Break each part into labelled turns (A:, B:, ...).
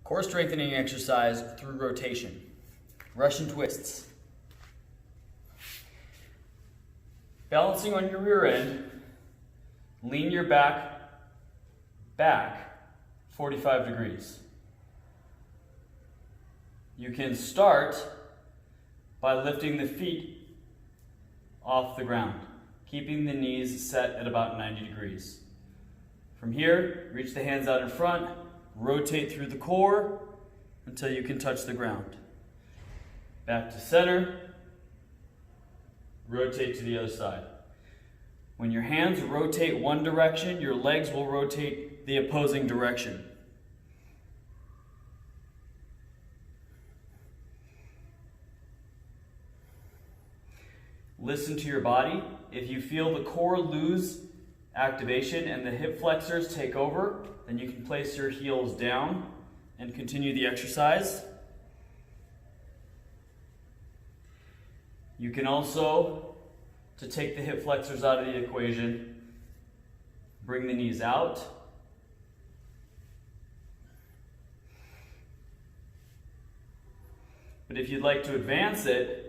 A: Core strengthening exercise through rotation. Russian twists. Balancing on your rear end, lean your back 45 degrees. You can start by lifting the feet off the ground, keeping the knees set at about 90 degrees. From here, reach the hands out in front, rotate through the core until you can touch the ground. Back to center, rotate to the other side. When your hands rotate one direction, your legs will rotate the opposing direction. Listen to your body. If you feel the core lose activation and the hip flexors take over, then you can place your heels down and continue the exercise. You can also, to take the hip flexors out of the equation, bring the knees out. But if you'd like to advance it,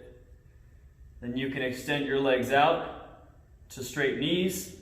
A: then you can extend your legs out to straight knees